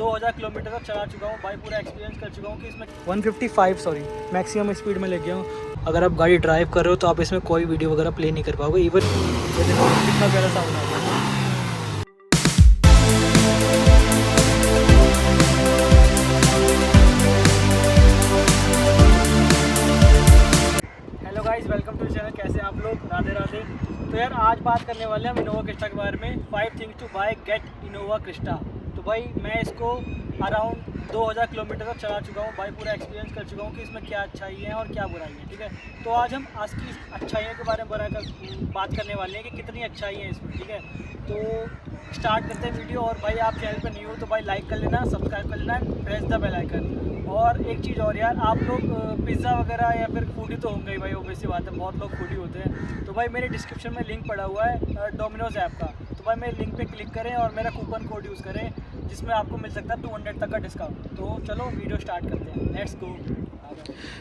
2000 kilometre तक चला चुका हूँ भाई, पूरा एक्सपीरियंस कर चुका हूँ कि इसमें 155 मैक्सिमम स्पीड में ले गया हूँ। अगर आप गाड़ी ड्राइव कर रहे हो तो आप इसमें कोई वीडियो वगैरह प्ले नहीं कर पाओगे। इवन कितना प्यारा साउंड आता है। Hello guys, welcome to channel. कैसे हैं आप लोग? राधे राधे। तो यार आज बात करने वाले हैं हम इनोवा क्रिस्टा के बारे में। 5 things to buy get Innova Crysta. तो भाई मैं इसको अराउंड 2000 किलोमीटर तक चला चुका हूँ भाई, पूरा एक्सपीरियंस कर चुका हूँ कि इसमें क्या अच्छाई है और क्या बुराई है। ठीक है, तो आज हम की अच्छाइयों के बारे में बात करने वाले हैं कि कितनी अच्छाई है इसमें। ठीक है, तो स्टार्ट करते हैं वीडियो। और भाई आप चैनल पर न्यू हो तो भाई लाइक कर लेना, सब्सक्राइब कर लेना, प्रेस द बेल आइकन। और एक चीज़ और यार, आप लोग पिज़्ज़ा वगैरह या फिर फूडी तो होंगे ही भाई, ऑब्वियसली बात है, बहुत लोग फूडी होते हैं। तो भाई मेरे डिस्क्रिप्शन में लिंक पड़ा हुआ है डोमिनोज़ ऐप का, तो भाई मेरे लिंक पे क्लिक करें और मेरा कूपन कोड यूज़ करें जिसमें आपको मिल सकता है 200 तक का डिस्काउंट। तो चलो वीडियो स्टार्ट करते हैं, लेट्स गो।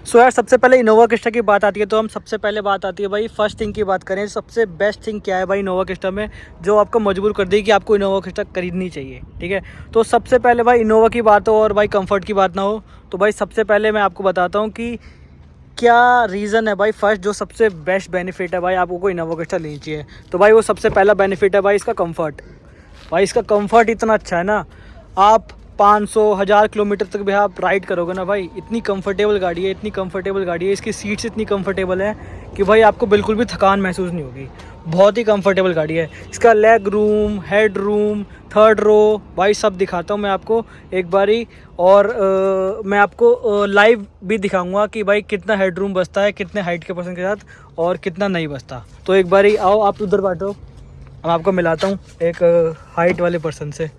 सो यार सबसे पहले इनोवा क्रिस्टा की बात आती है तो हम सबसे पहले बात आती है भाई फर्स्ट थिंग की बात करें। सबसे बेस्ट थिंग क्या है भाई इनोवा क्रिस्टा में, जो आपको मजबूर कर देगी कि आपको इनोवा क्रिस्टा खरीदनी चाहिए। ठीक है, तो सबसे पहले भाई इनोवा की बात हो और भाई कंफर्ट की बात ना हो, तो भाई सबसे पहले मैं आपको बताता हूँ कि क्या रीज़न है भाई। फर्स्ट जो सबसे बेस्ट बेनिफिट है भाई आपको इनोवा क्रिस्टा लेनी चाहिए, तो भाई वो सबसे पहला बेनिफिट है भाई इसका कंफर्ट। भाई इसका कंफर्ट इतना अच्छा है ना, आप 500-1000 किलोमीटर तक भी आप राइड करोगे ना भाई, इतनी कंफर्टेबल गाड़ी है, इतनी कंफर्टेबल गाड़ी है। इसकी सीट्स इतनी कंफर्टेबल है कि भाई आपको बिल्कुल भी थकान महसूस नहीं होगी। बहुत ही कंफर्टेबल गाड़ी है। इसका leg room, head room, third row भाई सब दिखाता हूँ मैं आपको एक बारी। और मैं आपको लाइव भी दिखाऊंगा कि भाई कितना हेड रूम बचता है, कितने हाइट के पर्सन के साथ और कितना नहीं बचता। तो एक बारी आओ आप उधर बैठो, मैं आपको मिलाता हूँ एक हाइट वाले पर्सन से।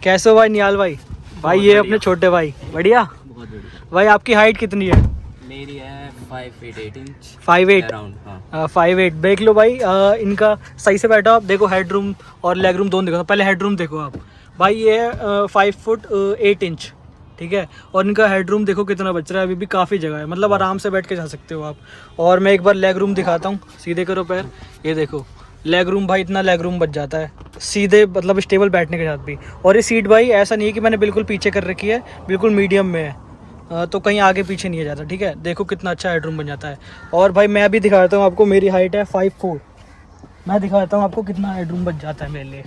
कैसे हो भाई निहाल भाई? भाई ये अपने छोटे भाई। बढ़िया, बहुत बढ़िया। भाई आपकी हाइट कितनी है? मेरी है 5 फीट 8 इंच 5'8"। अराउंड। हाँ 5'8" देख लो भाई। इनका सही से बैठो आप, देखो हेड रूम और लेग रूम दोनों देखो। पहले हेड रूम देखो आप भाई, ये है 5 फुट 8 इंच। ठीक है, और इनका हेड रूम देखो कितना बच रहा है, अभी भी काफ़ी जगह है, मतलब आराम से बैठ के जा सकते हो आप। और मैं एक बार लेग रूम दिखाता हूँ, सीधे करो पैर, ये देखो लेग रूम भाई, इतना लेग रूम बच जाता है सीधे, मतलब स्टेबल बैठने के साथ भी। और ये सीट भाई ऐसा नहीं है कि मैंने बिल्कुल पीछे कर रखी है, बिल्कुल मीडियम में है, तो कहीं आगे पीछे नहीं है जाता। ठीक है, देखो कितना अच्छा हेड रूम बन जाता है। और भाई मैं भी दिखाता हूँ आपको, मेरी हाइट है 5'4", मैं दिखाता हूँ आपको कितना हेड रूम बच जाता है मेरे लिए।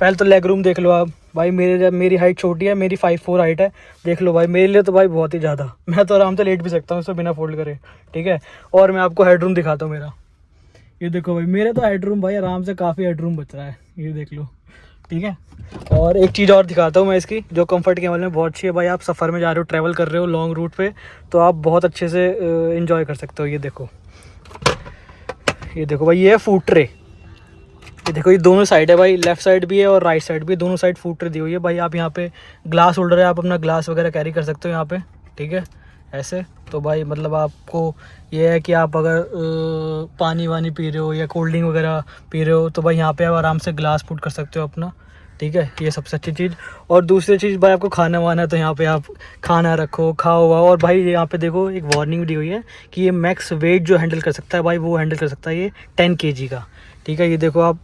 पहले तो लेग रूम देख लो आप भाई, मेरी हाइट छोटी है, मेरी 5'4" हाइट है, देख लो भाई मेरे लिए तो भाई बहुत ही ज़्यादा, मैं तो आराम से लेट भी सकता हूँ इसको बिना फोल्ड करे। ठीक है, और मैं आपको हेड रूम दिखाता हूँ मेरा, ये देखो भाई मेरे तो हेडरूम भाई आराम से काफ़ी हेडरूम बच रहा है, ये देख लो। ठीक है, और एक चीज़ और दिखाता हूँ मैं इसकी, जो कंफर्ट के मामले में बहुत अच्छी है भाई। आप सफ़र में जा रहे हो, ट्रैवल कर रहे हो लॉन्ग रूट पे, तो आप बहुत अच्छे से एंजॉय कर सकते हो। ये देखो भाई, ये है फूड ट्रे। ये देखो ये दोनों साइड है भाई, लेफ्ट साइड भी है और राइट साइड भी है, दोनों साइड फूड ट्रे दी हुई है भाई। आप यहाँ पे ग्लास होल्डर है, आप अपना ग्लास वगैरह कैरी कर सकते हो यहाँ पे। ठीक है, ऐसे तो भाई मतलब आपको ये है कि आप अगर पानी वानी पी रहे हो या कोल्ड ड्रिंक वगैरह पी रहे हो तो भाई यहाँ पे आप आराम से ग्लास पुट कर सकते हो अपना। ठीक है, ये सबसे अच्छी चीज़। और दूसरी चीज़ भाई, आपको खाना वाना है तो यहाँ पे आप खाना रखो, खाओ वाओ। और भाई यहाँ पे देखो एक वार्निंग दी हुई है कि ये मैक्स वेट जो हैंडल कर सकता है भाई, वो हैंडल कर सकता है ये 10 kg का। ठीक है, ये देखो आप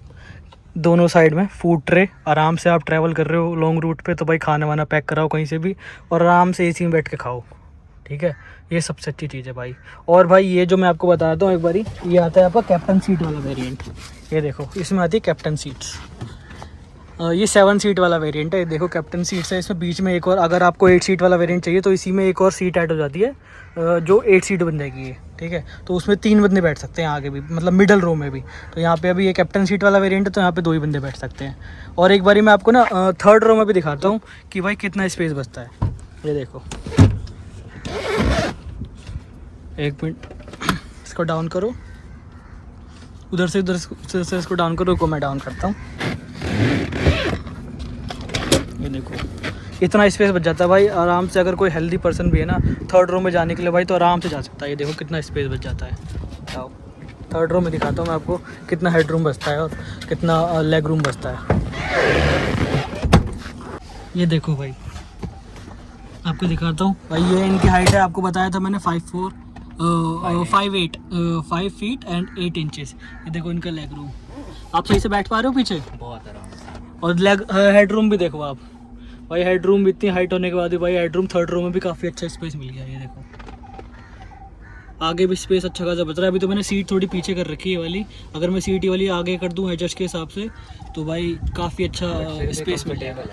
दोनों साइड में फूड ट्रे, आराम से आप ट्रैवल कर रहे हो लॉन्ग रूट पे तो भाई खाना वाना पैक कराओ कहीं से भी और आराम से एसी में बैठ के खाओ। ठीक है, ये सबसे अच्छी चीज़ है भाई। और भाई ये जो मैं आपको बताता हूँ एक बारी, ये आता है आपका कैप्टन सीट वाला वेरिएंट। ये देखो इसमें आती है कैप्टन सीट्स, ये 7 सीट वाला वेरिएंट है। ये देखो कैप्टन सीट्स है, इसमें बीच में एक और, अगर आपको 8 सीट वाला वेरिएंट चाहिए तो इसी में एक और सीट ऐड हो जाती है जो 8 सीट बन जाएगी ये। ठीक है, तो उसमें 3 बंदे बैठ सकते हैं आगे भी, मतलब मिडल रो में भी। तो यहाँ पे अभी ये कैप्टन सीट वाला वेरिएंट है तो यहाँ पे 2 ही बंदे बैठ सकते हैं। और एक बारी मैं आपको ना थर्ड रो में भी दिखाता हूँ कि भाई कितना स्पेस बचता है। ये देखो, एक मिनट इसको डाउन करो, उधर से इसको डाउन करो, को मैं डाउन करता हूँ। ये देखो इतना स्पेस बच जाता है भाई आराम से। अगर कोई हेल्दी पर्सन भी है ना थर्ड रो में जाने के लिए भाई, तो आराम से जा सकता है। ये देखो कितना स्पेस बच जाता है। आओ थर्ड रो में दिखाता हूँ मैं आपको कितना हेड रूम बचता है और कितना लेग रूम बचता है। ये देखो भाई आपको दिखाता हूँ भाई, ये इनकी हाइट है, आपको बताया था मैंने 5'4", 5'8", 5 फीट एंड 8 इंचेस। ये देखो इनका लेग रूम, आप सही से बैठ पा रहे हो पीछे? बहुत आराम से। और लेग हेड रूम भी देखो आप भाई, हेड रूम इतनी हाइट होने के बाद भी भाई हेड रूम थर्ड रो में भी काफ़ी अच्छा स्पेस मिल गया। ये देखो आगे भी स्पेस अच्छा खासा बच रहा है। अभी तो मैंने सीट थोड़ी पीछे कर रखी है वाली, अगर मैं सीट वाली आगे कर दूं एडजस्ट के हिसाब से तो भाई काफ़ी अच्छा स्पेस मिल जाएगा।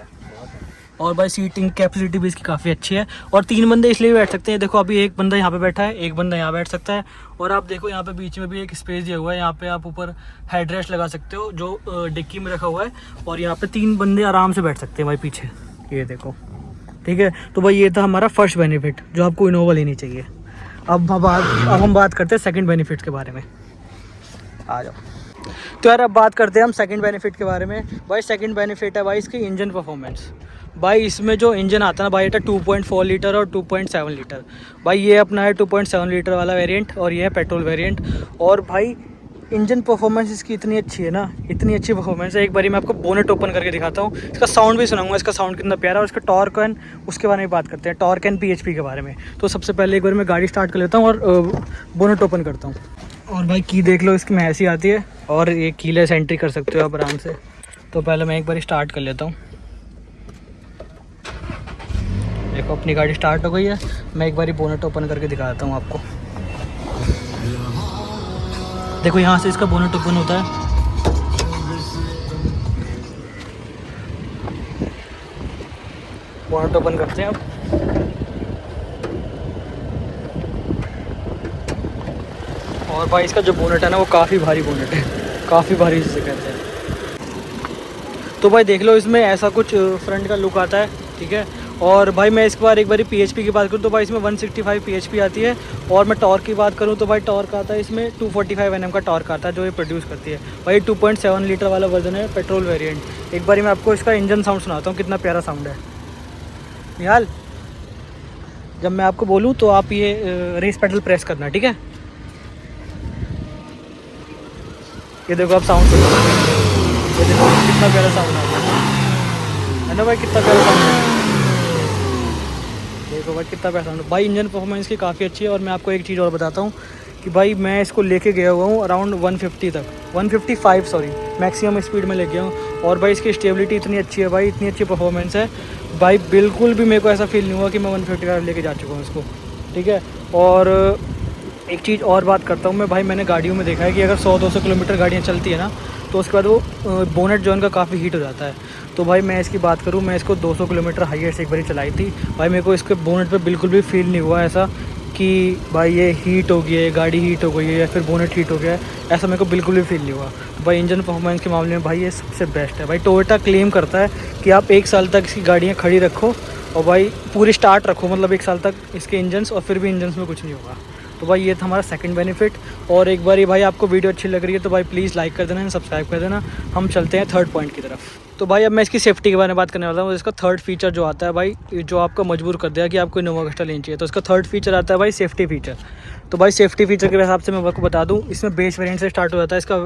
और भाई सीटिंग कैपेसिटी भी इसकी काफ़ी अच्छी है। और 3 बंदे इसलिए भी बैठ सकते हैं, देखो अभी एक बंदा यहाँ पे बैठा है, एक बंदा यहाँ बैठ सकता है। और आप देखो यहाँ पे बीच में भी एक स्पेस दिया हुआ है, यहाँ पे आप ऊपर हेड रेस्ट लगा सकते हो जो डिक्की में रखा हुआ है। और यहाँ पे 3 बंदे आराम से बैठ सकते हैं भाई पीछे, ये देखो। ठीक है, तो भाई ये था हमारा फर्स्ट बेनिफिट जो आपको इनोवा लेनी चाहिए। अब हम बात करते हैं सेकंड बेनिफिट के बारे में। आ जाओ। तो यार अब बात करते हैं हम सेकंड बेनिफिट के बारे में। भाई सेकंड बेनिफिट है भाई इसकी इंजन परफॉर्मेंस। भाई इसमें जो इंजन आता है ना भाई, ये 2.4 लीटर और 2.7 लीटर। भाई ये अपना है 2.7 लीटर वाला वेरिएंट और ये है पेट्रोल वेरिएंट। और भाई इंजन परफॉर्मेंस इसकी इतनी अच्छी है ना, इतनी अच्छी परफॉर्मेंस है। एक बारी मैं आपको बोनेट ओपन करके दिखाता हूँ, इसका साउंड भी सुनाऊंगा, इसका साउंड कितना प्यारा है। और इसका टॉर्क एंड उसके बारे में बात करते हैं, टॉर्क एंड PHP के बारे में। तो सबसे पहले एक बार मैं गाड़ी स्टार्ट कर लेता हूँ और बोनेट ओपन करता हूँ। और भाई की देख लो इसकी में ऐसी आती है और ये कीलेस एंट्री कर सकते हो आप आराम से। तो पहले मैं एक बार स्टार्ट कर लेता हूँ। देखो अपनी गाड़ी स्टार्ट हो गई है। मैं एक बारी बोनेट ओपन करके दिखाता हूँ आपको। देखो यहाँ से इसका बोनेट ओपन होता है। बोनेट ओपन करते हैं अब। और भाई इसका जो बोनेट है ना वो काफ़ी भारी बोनेट है, काफ़ी भारी जिसे कहते हैं। तो भाई देख लो इसमें ऐसा कुछ फ्रंट का लुक आता है। ठीक है, और भाई मैं इसके बाद एक बारी PHP की बात करूँ तो भाई इसमें 165 PHP आती है। और मैं टॉर्क की बात करूँ तो भाई टॉर्क आता है इसमें 245 Nm का टॉर्क आता है जो ये प्रोड्यूस करती है। भाई 2.7 लीटर वाला वर्जन है, पेट्रोल वेरिएंट। एक बारी मैं आपको इसका इंजन साउंड सुनाता हूँ, कितना प्यारा साउंड है। निहाल जब मैं आपको बोलूँ तो आप ये रेस पेडल प्रेस करना, ठीक है। ये देखो आप साउंड सुनो, ये देखो कितना प्यारा साउंड है ना भाई, कितना प्यारा साउंड है। देखो भाई कितना प्यारा साउंड। भाई इंजन परफॉर्मेंस की काफ़ी अच्छी है। और मैं आपको एक चीज़ और बताता हूँ कि भाई मैं इसको लेके गया हुआ हूँ अराउंड 150 तक, 155 सॉरी मैक्सिमम स्पीड में ले गया हूँ। और भाई इसकी स्टेबिलिटी इतनी अच्छी है भाई, इतनी अच्छी परफॉर्मेंस है भाई, बिल्कुल भी मेरे को ऐसा फील नहीं हुआ कि मैं 155 लेके जा चुका हूँ इसको। ठीक है, और एक चीज़ और बात करता हूँ मैं भाई, मैंने गाड़ियों में देखा है कि अगर 100-200 किलोमीटर गाड़ियाँ चलती है ना तो उसके बाद वो बोनेट जो उनका काफ़ी हीट हो जाता है। तो भाई मैं इसकी बात करूँ, मैं इसको 200 किलोमीटर हाईएस्ट एक बारी चलाई थी भाई, मेरे को इसके बोनेट पे बिल्कुल भी फील नहीं हुआ ऐसा कि भाई ये हीट हो गई है, गाड़ी हीट हो गई है या फिर बोनेट हीट हो गया है, ऐसा मेरे को बिल्कुल भी फील नहीं हुआ। भाई इंजन परफॉर्मेंस के मामले में भाई ये सबसे बेस्ट है। भाई टोयोटा क्लेम करता है कि आप 1 साल तक इसकी गाड़ियाँ खड़ी रखो और भाई पूरी स्टार्ट रखो, मतलब 1 साल तक इसके इंजन्स, और फिर भी इंजन्स में कुछ नहीं होगा। तो भाई ये था हमारा सेकंड बेनिफिट। और एक बार भाई आपको वीडियो अच्छी लग रही है तो भाई प्लीज़ लाइक कर देना, सब्सक्राइब कर देना। हम चलते हैं थर्ड पॉइंट की तरफ। तो भाई अब मैं इसकी सेफ्टी के बारे में बात करने वाला हूँ। इसका थर्ड फीचर जो आता है भाई, जो आपको मजबूर कर दिया कि आपको इनोवा क्रिस्टा लेनी चाहिए, तो इसका थर्ड फीचर आता है भाई सेफ्टी फीचर। तो भाई सेफ्टी फीचर के हिसाब से मैं आपको बता दूँ, इसमें बेस वेरिएंट से स्टार्ट हो जाता है। इसका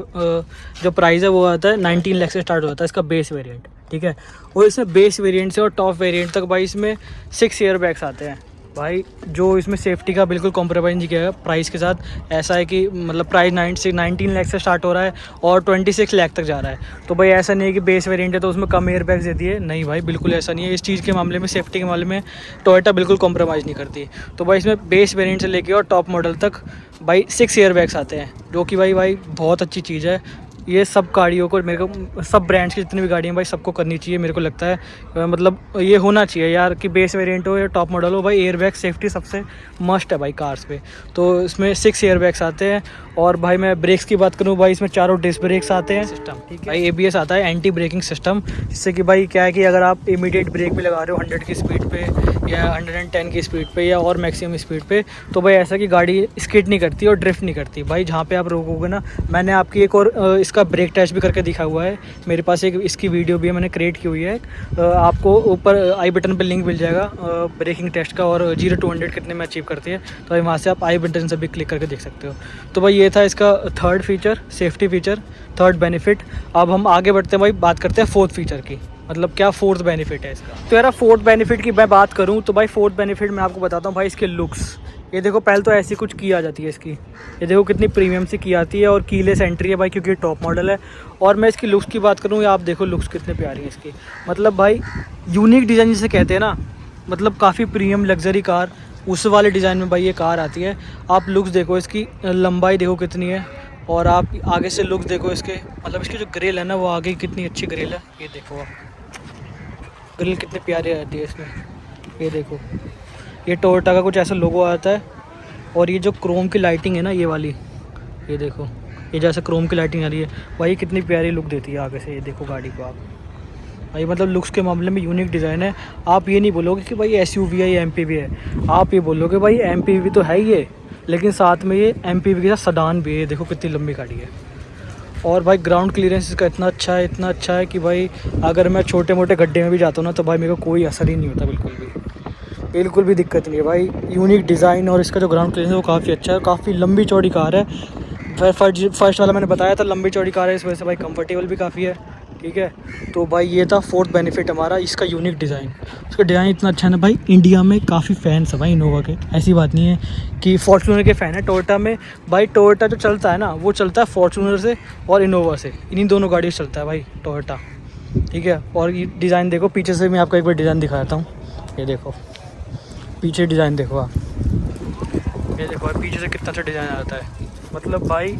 जो प्राइस है वो आता है 19 लाख से स्टार्ट हो जाता है इसका बेस वेरिएंट। ठीक है, और इसमें बेस वेरिएंट से और टॉप वेरिएंट तक भाई इसमें 6 एयर बैग्स आते हैं। भाई जो इसमें सेफ्टी का बिल्कुल कॉम्प्रोमाइज़ नहीं किया है प्राइस के साथ। ऐसा है कि मतलब प्राइस 19 लाख से स्टार्ट हो रहा है और 26 लाख तक जा रहा है। तो भाई ऐसा नहीं है कि बेस वेरिएंट है तो उसमें कम एयर बैग्स देती है, नहीं भाई बिल्कुल ऐसा नहीं है। इस चीज़ के मामले में, सेफ्टी के मामले में टोयोटा बिल्कुल कॉम्प्रोमाइज़ नहीं करती। तो भाई इसमें बेस वेरिएंट से लेके और टॉप मॉडल तक भाई 6 एयर बैग्स आते हैं, जो कि भाई बहुत अच्छी चीज़ है। ये सब गाड़ियों को, मेरे को सब ब्रांड्स की जितनी भी गाड़ियाँ भाई सबको करनी चाहिए, मेरे को लगता है। मतलब ये होना चाहिए यार कि बेस वेरिएंट हो या टॉप मॉडल हो, भाई एयर बैग सेफ्टी सबसे मस्ट है भाई कार्स पे। तो इसमें 6 एयर बैग्स आते हैं। और भाई मैं ब्रेक्स की बात करूँ, भाई इसमें चारों डिस्क ब्रेक्स आते हैं सिस्टम। ठीक है भाई, ABS आता है, एंटी ब्रेकिंग सिस्टम, जिससे कि भाई क्या है कि अगर आप इमीडिएट ब्रेक पे लगा रहे हो 100 की स्पीड पे या 110 की स्पीड पे या और मैक्सिमम स्पीड पे, तो भाई ऐसा कि गाड़ी स्किड नहीं करती और ड्रिफ्ट नहीं करती। भाई जहाँ पे आप रोकोगे ना, मैंने आपकी एक और इसका ब्रेक टेस्ट भी करके दिखा हुआ है, मेरे पास एक इसकी वीडियो भी है, मैंने क्रिएट की हुई है। आपको ऊपर आई बटन पर लिंक मिल जाएगा ब्रेकिंग टेस्ट का, और 0 to 100 कितने में अचीव करती है, तो भाई वहाँ से आप आई बटन से भी क्लिक करके देख सकते हो। तो भाई ये था इसका third feature, safety feature, third benefit. अब हम आगे बढ़ते हैं भाई, बात करते हैं फोर्थ फीचर की, मतलब क्या फोर्थ बेनिफिट है इसका। तो यार फोर्थ बेनिफिट की मैं बात करूं तो भाई फोर्थ बेनिफिट मैं आपको बताता हूं भाई इसके लुक्स। ये देखो पहले तो ऐसी कुछ की आ जाती है इसकी, ये देखो कितनी प्रीमियम सी की आती है और कीलेस एंट्री है भाई क्योंकि ये टॉप मॉडल है। और मैं इसकी लुक्स की बात करूँ, या आप देखो लुक्स कितने प्यारी हैं इसकी, मतलब भाई यूनिक डिज़ाइन जिसे कहते हैं ना, मतलब काफ़ी प्रीमियम लग्जरी कार उस वाले डिज़ाइन में भाई ये कार आती है। आप लुक्स देखो, इसकी लंबाई देखो कितनी है, और आप आगे से लुक्स देखो इसके, मतलब इसकी जो ग्रिल है ना वो आगे कितनी अच्छी ग्रिल है। ये देखो आप ग्रिल कितनी प्यारी आती है इसमें, ये देखो ये टोयोटा का कुछ ऐसा लोगो आता है। और ये जो क्रोम की लाइटिंग है ना ये वाली, ये देखो ये जैसे क्रोम की लाइटिंग आ रही है भाई कितनी प्यारी लुक देती है आगे से। ये देखो गाड़ी को आप भाई, मतलब लुक्स के मामले में यूनिक डिज़ाइन है। आप ये नहीं बोलोगे कि भाई SUV है या MPV है, आप ये बोलोगे भाई MPV तो है ही है, लेकिन साथ में ये MPV के साथ सडान भी है। देखो कितनी लंबी गाड़ी है। और भाई ग्राउंड क्लियरेंस इसका इतना अच्छा है कि भाई अगर मैं छोटे मोटे गड्ढे में भी जाता हूँ ना तो भाई मेरे को कोई असर ही नहीं होता, बिल्कुल भी दिक्कत नहीं है भाई। यूनिक डिज़ाइन और इसका जो ग्राउंड क्लियरेंस है वो काफ़ी अच्छा है, काफ़ी लंबी चौड़ी कार है। फर्स्ट वाला मैंने बताया था लंबी चौड़ी कार है, इस वजह से भाई कंफर्टेबल भी काफ़ी है, ठीक है। तो भाई ये था फोर्थ बेनिफिट हमारा, इसका यूनिक डिज़ाइन। उसका डिज़ाइन इतना अच्छा है ना भाई, इंडिया में काफ़ी फ़ैन्स है भाई इनोवा के, ऐसी बात नहीं है कि फॉर्च्यूनर के फ़ैन है टोयोटा में। भाई टोयोटा जो चलता है ना वो चलता है फॉर्च्यूनर से और इनोवा से, इन्हीं दोनों गाड़ी से चलता है भाई टोयोटा, ठीक है। और ये डिज़ाइन देखो पीछे से, मैं आपको एक बार डिज़ाइन दिखाता हूँ। ये देखो पीछे डिज़ाइन देखो आप, ये देखो भाई पीछे से कितना अच्छा डिज़ाइन आता है, मतलब भाई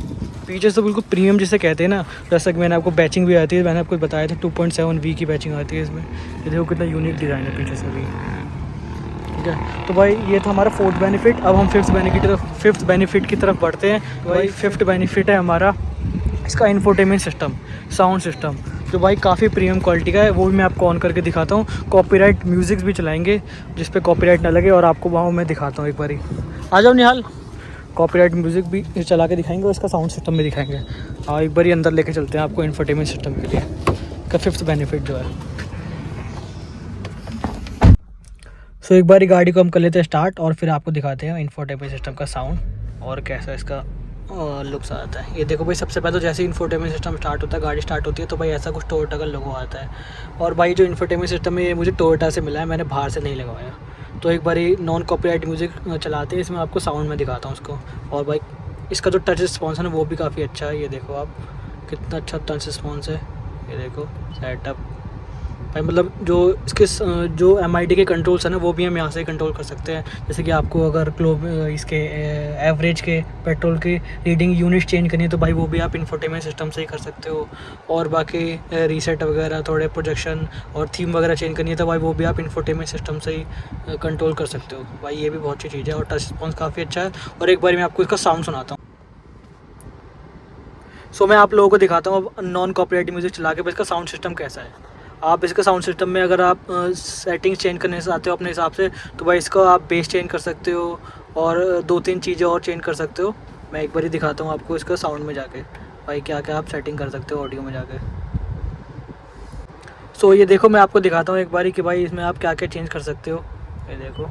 पीछे से बिल्कुल प्रीमियम जिसे कहते हैं ना। जैसा कि मैंने आपको बैचिंग भी आती है, मैंने आपको बताया था 2.7V की बैचिंग आती है इसमें। ये देखो कितना यूनिक डिज़ाइन है पीछे से भी, ठीक है। तो भाई ये था हमारा फोर्थ बेनिफिट। अब हम फिफ्थ बेनिफिट की तरफ बढ़ते हैं। तो भाई फिफ्थ बेनिफिट है हमारा इसका इंफोटेनमेंट सिस्टम, साउंड सिस्टम, जो भाई काफ़ी प्रीमियम क्वालिटी का है। वो भी मैं आपको ऑन करके दिखाता हूँ। कॉपीराइट म्यूज़िक भी चलाएंगे जिस पे कॉपीराइट ना लगे, और आपको वहाँ मैं दिखाता हूँ एक बारी। आ जाओ निहाल, कॉपीराइट म्यूज़िक भी चला के दिखाएंगे और इसका साउंड सिस्टम भी दिखाएंगे। और एक बार अंदर लेके चलते हैं आपको इंफोटेनमेंट सिस्टम के लिए, का फिफ्थ बेनिफिट जो है। सो एक बार गाड़ी को हम कर लेते हैं स्टार्ट और फिर आपको दिखाते हैं इंफोटेनमेंट सिस्टम का साउंड और कैसा इसका लुक्स आता है। ये देखो भाई सबसे पहले तो जैसे ही इंफोटेनमेंट सिस्टम स्टार्ट होता है, गाड़ी स्टार्ट होती है तो भाई ऐसा कुछ टोयोटा का लोगो आता है। और भाई जो इंफोटेनमेंट सिस्टम है ये मुझे टोयोटा से मिला है, मैंने बाहर से नहीं लगवाया। तो एक बार नॉन कॉपीराइट म्यूज़िक चलाते हैं, इसमें आपको साउंड में दिखाता हूँ उसको। और भाई इसका जो टच रिस्पॉन्स है ना वो भी काफ़ी अच्छा है। ये देखो आप कितना अच्छा टच रिस्पॉन्स है। ये देखो सेटअप भाई, मतलब जो इसके जो MID के कंट्रोल्स हैं ना वो भी हम यहाँ से कंट्रोल कर सकते हैं। जैसे कि आपको अगर इसके एवरेज के पेट्रोल की रीडिंग यूनिट चेंज करनी है तो भाई वो भी आप इंफोटेनमेंट सिस्टम से ही कर सकते हो। और बाकी रीसेट वगैरह, थोड़े प्रोजेक्शन और थीम वगैरह चेंज करनी है तो भाई वो भी आप इंफोटेनमेंट सिस्टम से ही कंट्रोल कर सकते हो। भाई ये भी बहुत अच्छी चीज़ है और टच रिस्पॉन्स काफ़ी अच्छा है। और एक बार मैं आपको इसका साउंड सुनाता हूँ। सो मैं आप लोगों को दिखाता हूँ अब नॉन कॉपीराइट म्यूज़िक चला के इसका साउंड सिस्टम कैसा है। आप इसका साउंड सिस्टम में अगर आप सेटिंग्स चेंज करने चाहते हो अपने हिसाब से तो भाई इसको आप बेस चेंज कर सकते हो और 2-3 चीज़ें और चेंज कर सकते हो। मैं एक बार ही दिखाता हूँ आपको इसका साउंड में जाके भाई क्या क्या आप सेटिंग कर सकते हो ऑडियो में जाके। सो ये देखो मैं आपको दिखाता हूँ एक बारी कि भाई इसमें आप क्या क्या चेंज कर सकते हो। ये देखो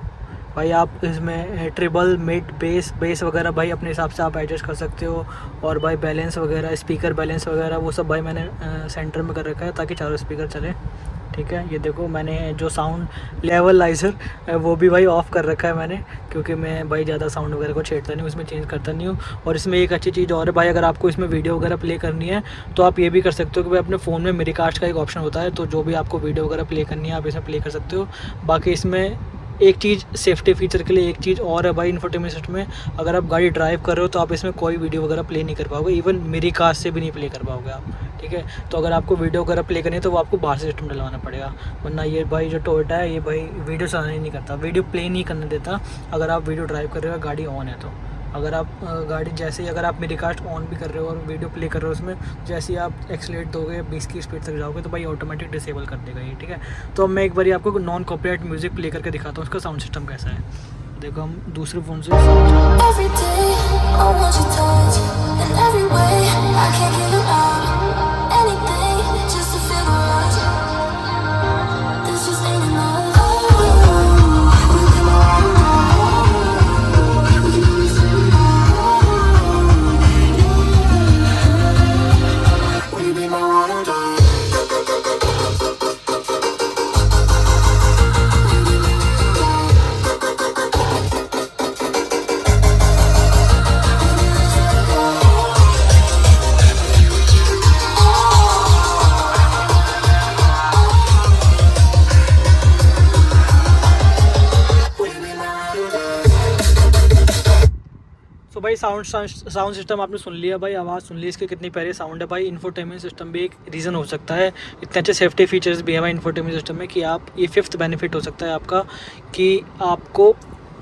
भाई आप इसमें ट्रिबल, मिड, बेस वगैरह भाई अपने हिसाब से आप एडजस्ट कर सकते हो। और भाई बैलेंस वगैरह, स्पीकर बैलेंस वगैरह वो सब भाई मैंने सेंटर में कर रखा है ताकि चारों स्पीकर चले, ठीक है। ये देखो मैंने जो साउंड लेवलाइज़र वो भी भाई ऑफ़ कर रखा है मैंने, क्योंकि मैं भाई ज़्यादा साउंड वगैरह को छेड़ता नहीं हूँ, इसमें चेंज करता नहीं हूँ। और इसमें एक अच्छी चीज़ और है भाई, अगर आपको इसमें वीडियो वगैरह प्ले करनी है तो आप ये भी कर सकते हो कि भाई अपने फ़ोन में मेरी कास्ट का एक ऑप्शन होता है, तो जो भी आपको वीडियो वगैरह प्ले करनी है आप इसमें प्ले कर सकते हो। बाकी इसमें एक चीज़ सेफ्टी फीचर के लिए एक चीज़ और है भाई इंफोटेनमेंट सिस्टम में, अगर आप गाड़ी ड्राइव कर रहे हो तो आप इसमें कोई वीडियो वगैरह प्ले नहीं कर पाओगे, इवन मेरी कार से भी नहीं प्ले कर पाओगे आप, ठीक है। तो अगर आपको वीडियो वगैरह प्ले करनी है तो वो आपको बाहर से सिस्टम डलवाना पड़ेगा, वरना ये भाई जो टोयोटा है ये भाई वीडियो चलाना ही नहीं करता, वीडियो प्ले नहीं करने देता अगर आप वीडियो ड्राइव कर रहे हो गाड़ी ऑन है तो। अगर आप गाड़ी जैसे ही अगर आप मेरी कास्ट ऑन भी कर रहे हो और वीडियो प्ले कर रहे हो उसमें, जैसे ही आप एक्सीलेट दोगे 20 की स्पीड तक जाओगे तो भाई ऑटोमेटिक डिसेबल कर देगा ये, ठीक है। तो अब मैं एक बार आपको नॉन कॉपीराइट म्यूज़िक प्ले करके दिखाता हूँ उसका साउंड सिस्टम कैसा है। देखो हम दूसरे फ़ोन से भाई साउंड सिस्टम आपने सुन लिया भाई, आवाज़ सुन ली इसके कितनी प्यारी साउंड है भाई। इन्फोटेनमेंट सिस्टम भी एक रीज़न हो सकता है, इतने अच्छे सेफ्टी फीचर्स भी है भाई इन्फोटेनमेंट सिस्टम में कि आप ये 5th बेनिफिट हो सकता है आपका कि आपको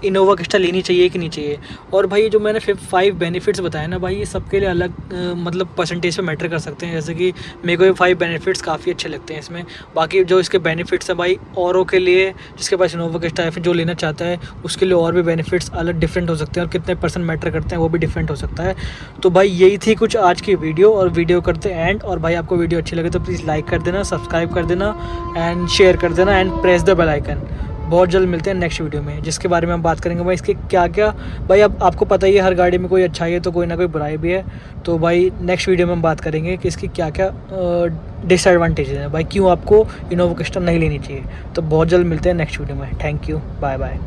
इनोवा क्रिस्टा लेनी चाहिए कि नहीं चाहिए। और भाई जो मैंने 5 बेनिफिट्स बताए ना भाई, ये सबके लिए अलग मतलब परसेंटेज पे मैटर कर सकते हैं। जैसे कि मेरे को ये 5 बेनिफिट्स काफ़ी अच्छे लगते हैं इसमें। बाकी जो इसके बेनिफिट्स हैं भाई औरों के लिए, जिसके पास इनोवा क्रिस्टा है फिर जो लेना चाहता है उसके लिए और भी बेनिफिट्स अलग डिफरेंट हो सकते हैं, और कितने % मैटर करते हैं वो भी डिफरेंट हो सकता है। तो भाई यही थी कुछ आज की वीडियो, और वीडियो करते एंड। और भाई आपको वीडियो अच्छी लगे तो प्लीज़ लाइक कर देना, सब्सक्राइब कर देना एंड शेयर कर देना and press the bell icon. बहुत जल्द मिलते हैं नेक्स्ट वीडियो में, जिसके बारे में हम बात करेंगे भाई इसके क्या क्या। भाई अब आपको पता ही है हर गाड़ी में कोई अच्छाई है तो कोई ना कोई बुराई भी है। तो भाई नेक्स्ट वीडियो में हम बात करेंगे कि इसकी क्या क्या डिसएडवांटेजेस हैं भाई, क्यों आपको इनोवा क्रिस्टा नहीं लेनी चाहिए। तो बहुत जल्द मिलते हैं नेक्स्ट वीडियो में। Thank you, bye bye.